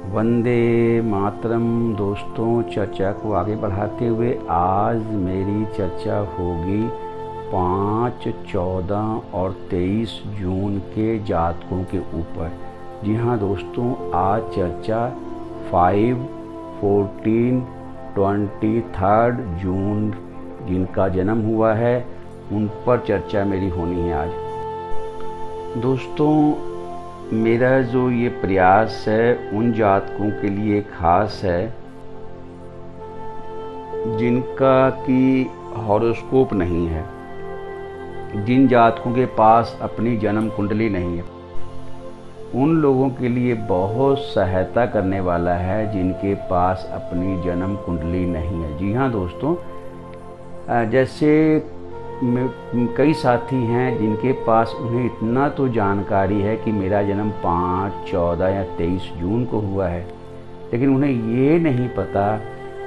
वंदे मातरम। दोस्तों, चर्चा को आगे बढ़ाते हुए आज मेरी चर्चा होगी 5, 14 और 23 जून के जातकों के ऊपर। जी हाँ दोस्तों, आज चर्चा 5, 14, 23 जून जिनका जन्म हुआ है उन पर चर्चा मेरी होनी है आज। दोस्तों, मेरा जो ये प्रयास है उन जातकों के लिए खास है जिनका कि हॉरोस्कोप नहीं है, जिन जातकों के पास अपनी जन्म कुंडली नहीं है। उन लोगों के लिए बहुत सहायता करने वाला है जिनके पास अपनी जन्म कुंडली नहीं है। जी हाँ दोस्तों, जैसे कई साथी हैं जिनके पास उन्हें इतना तो जानकारी है कि मेरा जन्म 5, 14 या 23 जून को हुआ है, लेकिन उन्हें ये नहीं पता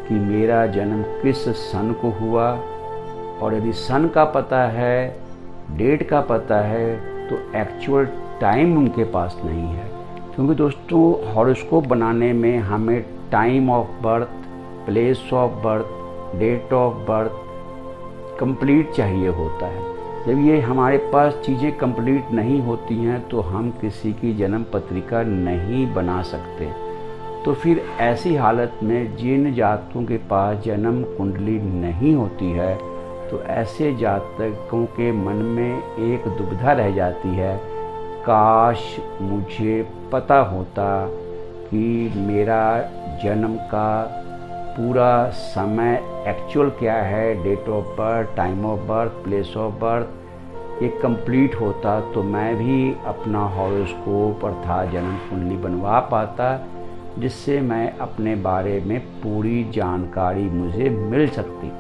कि मेरा जन्म किस सन को हुआ। और यदि सन का पता है, डेट का पता है, तो एक्चुअल टाइम उनके पास नहीं है। क्योंकि दोस्तों, हॉरोस्कोप बनाने में हमें time of birth, place of birth, date of birth complete चाहिए होता है। जब ये हमारे पास चीज़ें कंप्लीट नहीं होती हैं तो हम किसी की जन्म पत्रिका नहीं बना सकते। तो फिर ऐसी हालत में जिन जातकों के पास जन्म कुंडली नहीं होती है, तो ऐसे जातकों के मन में एक दुविधा रह जाती है, काश मुझे पता होता कि मेरा जन्म का पूरा समय एक्चुअल क्या है, date of birth, time of birth, place of birth, ये कंप्लीट होता तो मैं भी अपना हॉरोस्कोप अर्थात जन्म कुंडली बनवा पाता, जिससे मैं अपने बारे में पूरी जानकारी मुझे मिल सकती।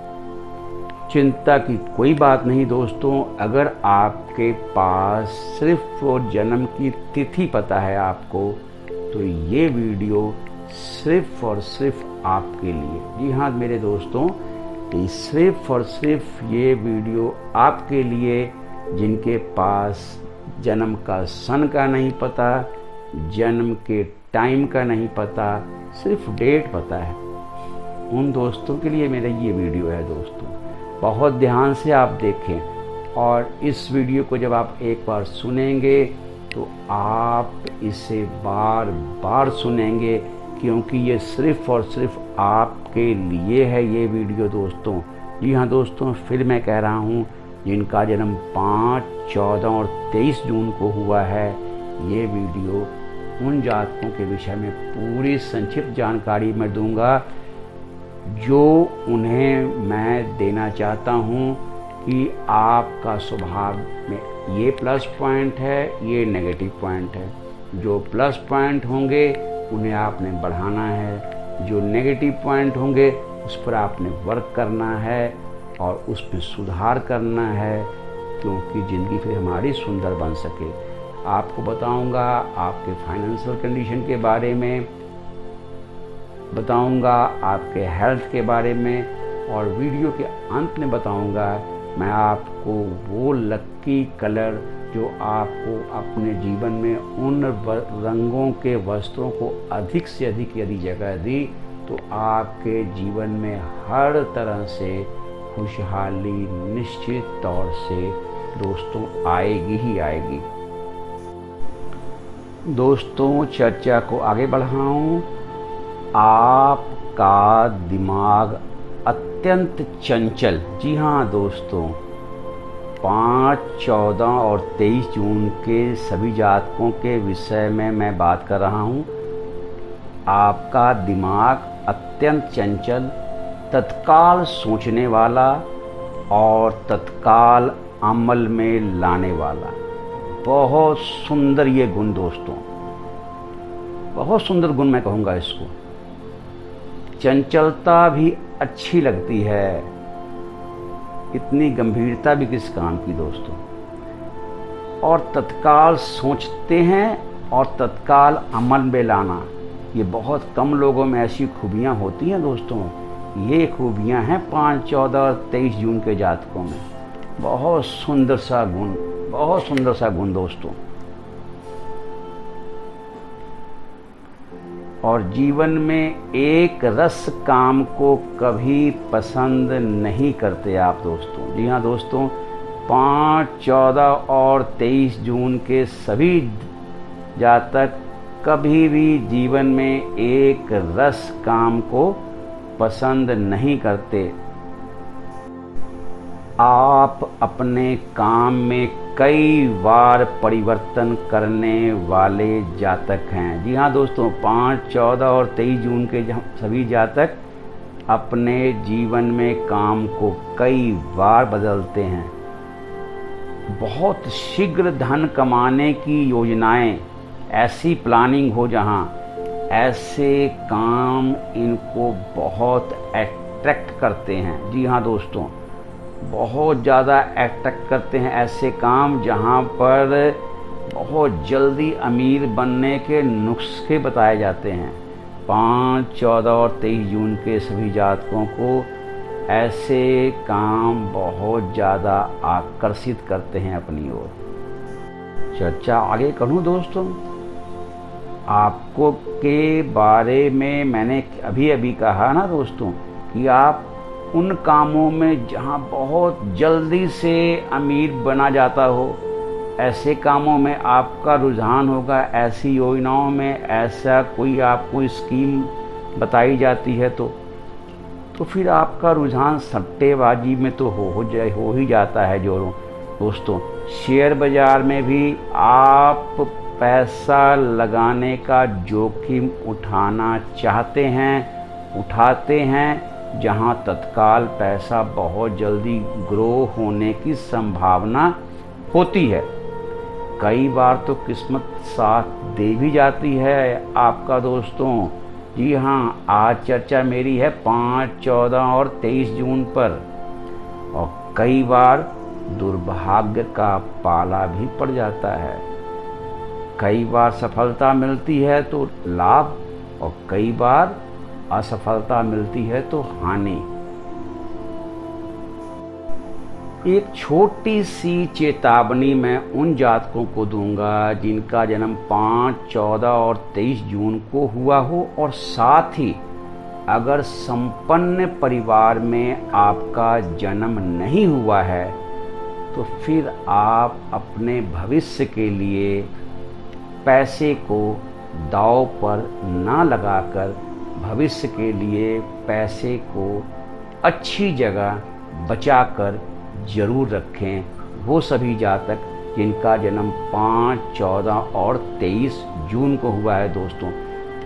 चिंता की कोई बात नहीं दोस्तों, अगर आपके पास सिर्फ वो जन्म की तिथि पता है आपको, तो ये वीडियो सिर्फ और सिर्फ आपके लिए। जी हाँ मेरे दोस्तों, सिर्फ और सिर्फ ये वीडियो आपके लिए जिनके पास जन्म का सन का नहीं पता, जन्म के टाइम का नहीं पता, सिर्फ डेट पता है, उन दोस्तों के लिए मेरा ये वीडियो है। दोस्तों, बहुत ध्यान से आप देखें, और इस वीडियो को जब आप एक बार सुनेंगे तो आप इसे बार बार सुनेंगे, क्योंकि ये सिर्फ और सिर्फ आपके लिए है ये वीडियो दोस्तों। जी हाँ दोस्तों, फिर मैं कह रहा हूँ, जिनका जन्म 5, 14 और 23 जून को हुआ है, ये वीडियो उन जातकों के विषय में पूरी संक्षिप्त जानकारी मैं दूंगा, जो उन्हें मैं देना चाहता हूँ कि आपका स्वभाव में ये प्लस पॉइंट है, ये नेगेटिव पॉइंट है। जो प्लस पॉइंट होंगे उन्हें आपने बढ़ाना है, जो नेगेटिव पॉइंट होंगे उस पर आपने वर्क करना है और उसमें सुधार करना है, क्योंकि ज़िंदगी फिर हमारी सुंदर बन सके। आपको बताऊंगा आपके फाइनेंशियल कंडीशन के बारे में, बताऊंगा आपके हेल्थ के बारे में, और वीडियो के अंत में बताऊंगा मैं आपको वो लक्की कलर जो आपको अपने जीवन में उन रंगों के वस्त्रों को अधिक से अधिक यदि जगह दी तो आपके जीवन में हर तरह से खुशहाली निश्चित तौर से दोस्तों आएगी ही आएगी। दोस्तों, चर्चा को आगे बढ़ाऊं, आपका दिमाग अत्यंत चंचल। जी हाँ दोस्तों, 5, 14 और 23 जून के सभी जातकों के विषय में मैं बात कर रहा हूँ। आपका दिमाग अत्यंत चंचल, तत्काल सोचने वाला और तत्काल अमल में लाने वाला, बहुत सुंदर ये गुण दोस्तों, बहुत सुंदर गुण मैं कहूँगा इसको। चंचलता भी अच्छी लगती है, इतनी गंभीरता भी किस काम की दोस्तों। और तत्काल सोचते हैं और तत्काल अमल में लाना, ये बहुत कम लोगों में ऐसी खूबियाँ होती हैं दोस्तों। ये खूबियाँ हैं 5, 14 और 23 जून के जातकों में। बहुत सुंदर सा गुण, बहुत सुंदर सा गुण दोस्तों। और जीवन में एक रस काम को कभी पसंद नहीं करते आप दोस्तों। जी हाँ दोस्तों, 5, 14 और 23 जून के सभी जातक कभी भी जीवन में एक रस काम को पसंद नहीं करते। आप अपने काम में कई बार परिवर्तन करने वाले जातक हैं। जी हाँ दोस्तों, 5, 14 और 23 जून के सभी जातक अपने जीवन में काम को कई बार बदलते हैं। बहुत शीघ्र धन कमाने की योजनाएं, ऐसी प्लानिंग हो जहां ऐसे काम इनको बहुत अट्रैक्ट करते हैं। जी हाँ दोस्तों, बहुत ज़्यादा अट्रैक्ट करते हैं ऐसे काम जहां पर बहुत जल्दी अमीर बनने के नुस्खे बताए जाते हैं। 5, 14 और 23 जून के सभी जातकों को ऐसे काम बहुत ज़्यादा आकर्षित करते हैं अपनी ओर। चर्चा आगे करूं दोस्तों, आपको के बारे में मैंने अभी कहा ना दोस्तों कि आप उन कामों में जहां बहुत जल्दी से अमीर बना जाता हो, ऐसे कामों में आपका रुझान होगा। ऐसी योजनाओं में ऐसा कोई आपको स्कीम बताई जाती है तो फिर आपका रुझान सट्टेबाजी में तो हो ही जाता है। जो दोस्तों, शेयर बाजार में भी आप पैसा लगाने का जोखिम उठाना चाहते हैं, उठाते हैं, जहां तत्काल पैसा बहुत जल्दी ग्रो होने की संभावना होती है। कई बार तो किस्मत साथ दे भी जाती है आपका दोस्तों। जी हाँ, आज चर्चा मेरी है 5, 14 और 23 जून पर। और कई बार दुर्भाग्य का पाला भी पड़ जाता है। कई बार सफलता मिलती है तो लाभ, और कई बार असफलता मिलती है तो हानि। एक छोटी सी चेतावनी मैं उन जातकों को दूंगा जिनका जन्म 5, 14 और 23 जून को हुआ हो, और साथ ही अगर संपन्न परिवार में आपका जन्म नहीं हुआ है तो फिर आप अपने भविष्य के लिए पैसे को दांव पर ना लगाकर भविष्य के लिए पैसे को अच्छी जगह बचाकर जरूर रखें। वो सभी जातक जिनका जन्म 5, 14 और 23 जून को हुआ है दोस्तों।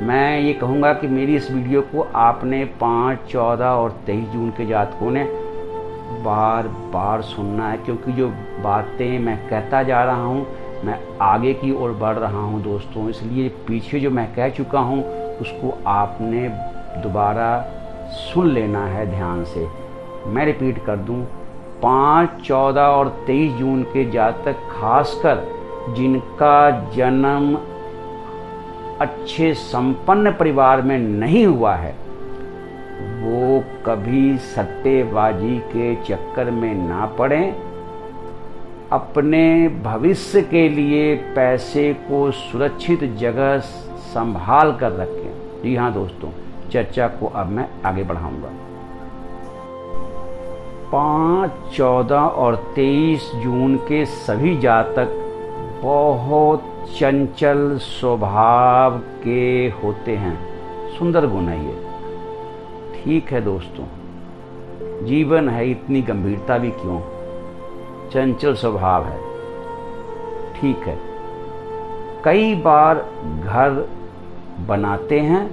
मैं ये कहूँगा कि मेरी इस वीडियो को आपने 5, 14 और 23 जून के जातकों ने बार बार सुनना है, क्योंकि जो बातें मैं कहता जा रहा हूँ मैं आगे की ओर बढ़ रहा हूँ दोस्तों। इसलिए पीछे जो मैं कह चुका हूँ उसको आपने दोबारा सुन लेना है ध्यान से। मैं रिपीट कर दूं, 5, 14 और 23 जून के जातक, खासकर जिनका जन्म अच्छे संपन्न परिवार में नहीं हुआ है, वो कभी सट्टेबाजी के चक्कर में ना पड़ें। अपने भविष्य के लिए पैसे को सुरक्षित जगह संभाल कर रखें। जी हाँ दोस्तों, चर्चा को अब मैं आगे बढ़ाऊंगा। 5, 14 और 23 जून के सभी जातक बहुत चंचल स्वभाव के होते हैं। सुंदर गुण है ये। ठीक है दोस्तों, जीवन है, इतनी गंभीरता भी क्यों, चंचल स्वभाव है। ठीक है, कई बार घर बनाते हैं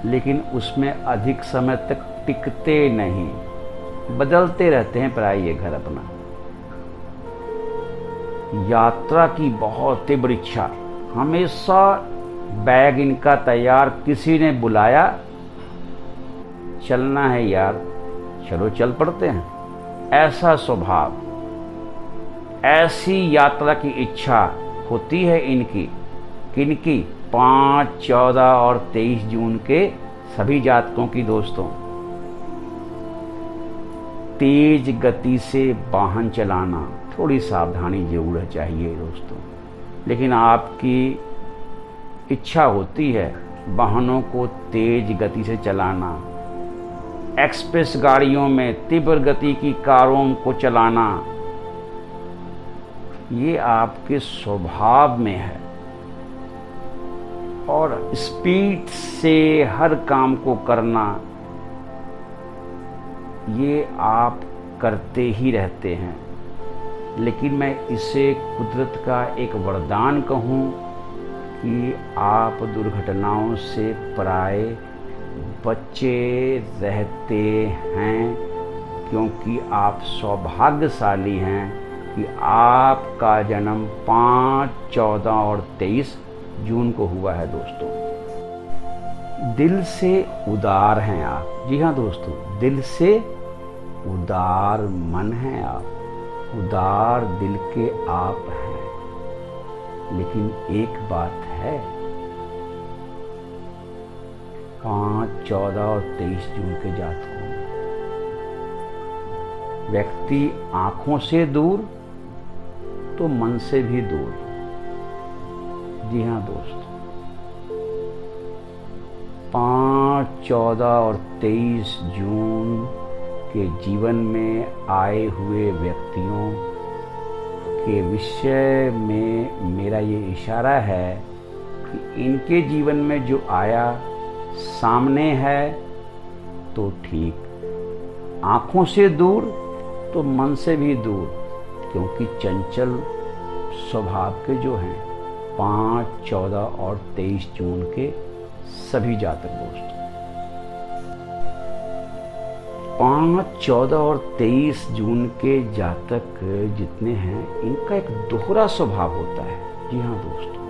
लेकिन उसमें अधिक समय तक टिकते नहीं, बदलते रहते हैं प्राय ये घर अपना। यात्रा की बहुत तीव्र इच्छा, हमेशा बैग इनका तैयार, किसी ने बुलाया चलना है यार, चलो चल पड़ते हैं, ऐसा स्वभाव, ऐसी यात्रा की इच्छा होती है इनकी। किनकी? 5, 14 और 23 जून के सभी जातकों की दोस्तों। तेज गति से वाहन चलाना, थोड़ी सावधानी जरूर चाहिए दोस्तों, लेकिन आपकी इच्छा होती है वाहनों को तेज गति से चलाना, एक्सप्रेस गाड़ियों में तीव्र गति की कारों को चलाना, ये आपके स्वभाव में है। और स्पीड से हर काम को करना, ये आप करते ही रहते हैं। लेकिन मैं इसे कुदरत का एक वरदान कहूँ कि आप दुर्घटनाओं से प्राय बचे रहते हैं, क्योंकि आप सौभाग्यशाली हैं कि आपका जन्म 5, 14 और 23 जून को हुआ है। दोस्तों, दिल से उदार हैं आप। जी हाँ दोस्तों, दिल से उदार मन हैं आप, उदार दिल के आप हैं। लेकिन एक बात है, 5, 14 और 23 जून के जातकों में व्यक्ति आंखों से दूर तो मन से भी दूर। जी हाँ दोस्तों, 5, 14 और 23 जून के जीवन में आए हुए व्यक्तियों के विषय में मेरा ये इशारा है कि इनके जीवन में जो आया सामने है तो ठीक, आंखों से दूर तो मन से भी दूर, क्योंकि चंचल स्वभाव के जो हैं 5, 14 और 23 जून के सभी जातक दोस्तों। 5, 14 और 23 जून के जातक जितने हैं, इनका एक दोहरा स्वभाव होता है। जी हाँ दोस्तों,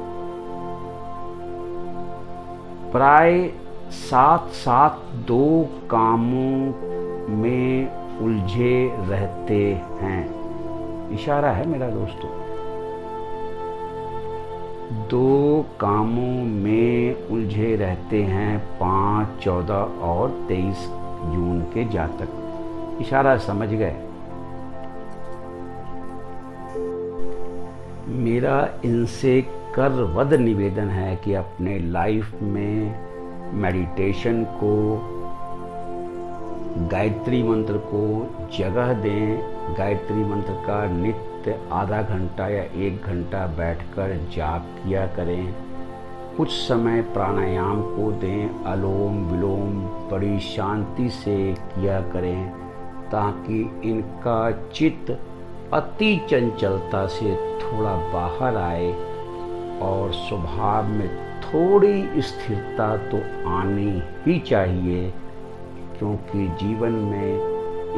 प्राय साथ साथ 2 कामों में उलझे रहते हैं। इशारा है मेरा दोस्तों, 2 कामों में उलझे रहते हैं 5, 14 और 23 जून के जातक। इशारा समझ गए? मेरा इनसे करवद निवेदन है कि अपने लाइफ में मेडिटेशन को, गायत्री मंत्र को जगह दें। गायत्री मंत्र का नित्य आधा घंटा या 1 घंटा बैठकर जाप किया करें। कुछ समय प्राणायाम को दें, अनुलोम विलोम बड़ी शांति से किया करें, ताकि इनका चित्त अति चंचलता से थोड़ा बाहर आए और स्वभाव में थोड़ी स्थिरता तो आनी ही चाहिए, क्योंकि जीवन में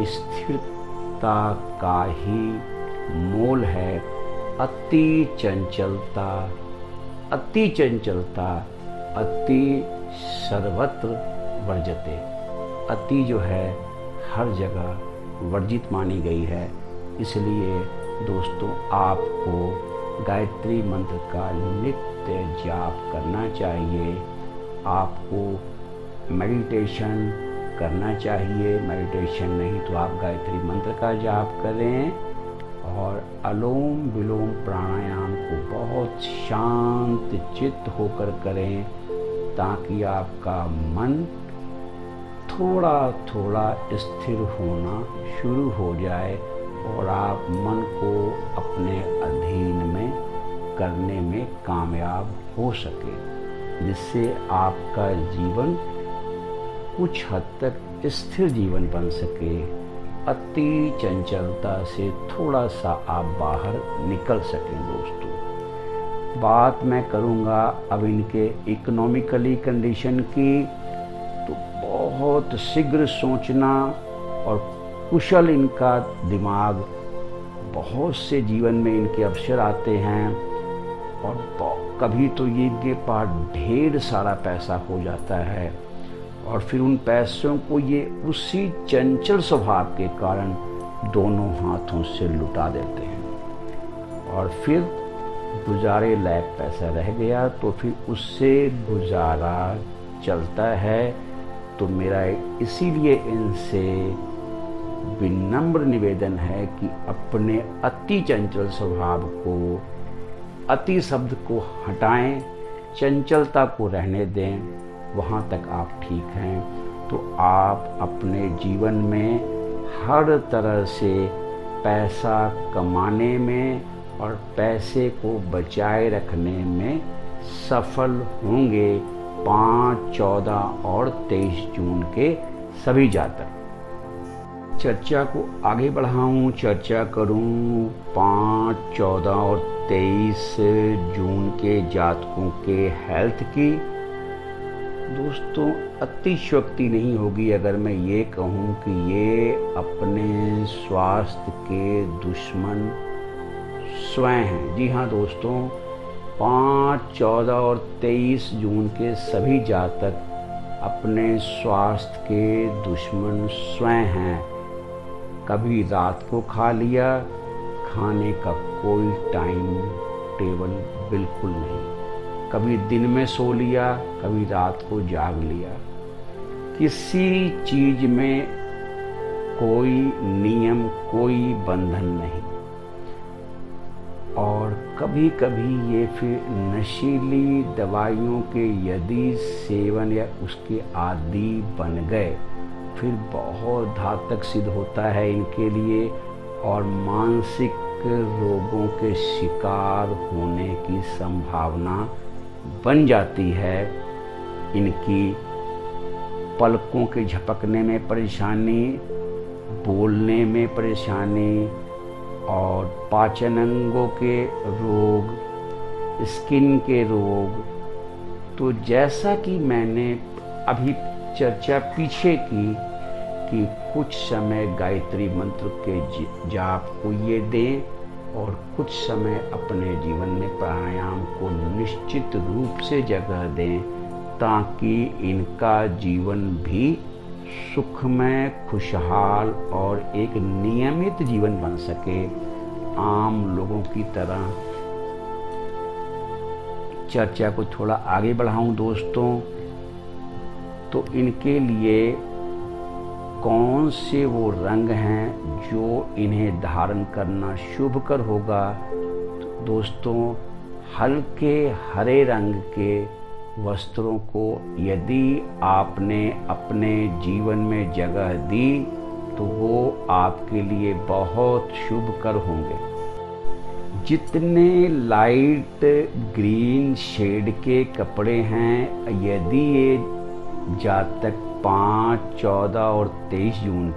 स्थिरता का ही मोल है। अति चंचलता अति सर्वत्र वर्जते। अति जो है हर जगह वर्जित मानी गई है। इसलिए दोस्तों, आपको गायत्री मंत्र का नित्य जाप करना चाहिए। आपको मेडिटेशन करना चाहिए। मेडिटेशन नहीं तो आप गायत्री मंत्र का जाप करें और अनुलोम विलोम प्राणायाम को बहुत शांत चित्त होकर करें, ताकि आपका मन थोड़ा थोड़ा स्थिर होना शुरू हो जाए और आप मन को अपने अधीन में करने में कामयाब हो सके, जिससे आपका जीवन कुछ हद तक स्थिर जीवन बन सके। अति चंचलता से थोड़ा सा आप बाहर निकल सकें। दोस्तों, बात मैं करूँगा अब इनके इकोनॉमिकली कंडीशन की, तो बहुत शीघ्र सोचना और कुशल इनका दिमाग, बहुत से जीवन में इनके अवसर आते हैं और कभी तो ये इनके पास ढेर सारा पैसा हो जाता है और फिर उन पैसों को ये उसी चंचल स्वभाव के कारण दोनों हाथों से लुटा देते हैं और फिर गुजारे लायक पैसा रह गया तो फिर उससे गुजारा चलता है। तो मेरा इसीलिए इनसे विनम्र निवेदन है कि अपने अति चंचल स्वभाव को, अति शब्द को हटाएं चंचलता को रहने दें, वहाँ तक आप ठीक हैं। तो आप अपने जीवन में हर तरह से पैसा कमाने में और पैसे को बचाए रखने में सफल होंगे 5, 14 और 23 जून के सभी जातक। चर्चा को आगे बढ़ाऊं, चर्चा करूं 5, 14 और 23 जून के जातकों के हेल्थ की। दोस्तों, अतिशयोक्ति नहीं होगी अगर मैं ये कहूं कि ये अपने स्वास्थ्य के दुश्मन स्वयं हैं। जी हाँ दोस्तों, 5, 14 और 23 जून के सभी जातक अपने स्वास्थ्य के दुश्मन स्वयं हैं। कभी रात को खा लिया, खाने का कोई टाइम टेबल बिल्कुल नहीं। कभी दिन में सो लिया, कभी रात को जाग लिया। किसी चीज में कोई नियम, कोई बंधन नहीं। और कभी कभी ये फिर नशीली दवाइयों के यदि सेवन या उसके आदी बन गए, फिर बहुत घातक सिद्ध होता है इनके लिए और मानसिक रोगों के शिकार होने की संभावना बन जाती है। इनकी पलकों के झपकने में परेशानी, बोलने में परेशानी और पाचन अंगों के रोग, स्किन के रोग। तो जैसा कि मैंने अभी चर्चा पीछे की कि कुछ समय गायत्री मंत्र के जाप को ये दें और कुछ समय अपने जीवन में प्राणायाम को निश्चित रूप से जगह दें, ताकि इनका जीवन भी सुखमय, खुशहाल और एक नियमित जीवन बन सके आम लोगों की तरह। चर्चा को थोड़ा आगे बढ़ाऊं दोस्तों, तो इनके लिए कौन से वो रंग हैं जो इन्हें धारण करना शुभकर होगा। तो दोस्तों, हल्के हरे रंग के वस्त्रों को यदि आपने अपने जीवन में जगह दी तो वो आपके लिए बहुत शुभकर होंगे। जितने लाइट ग्रीन शेड के कपड़े हैं, यदि ये जातक 5, 14 और 23 जून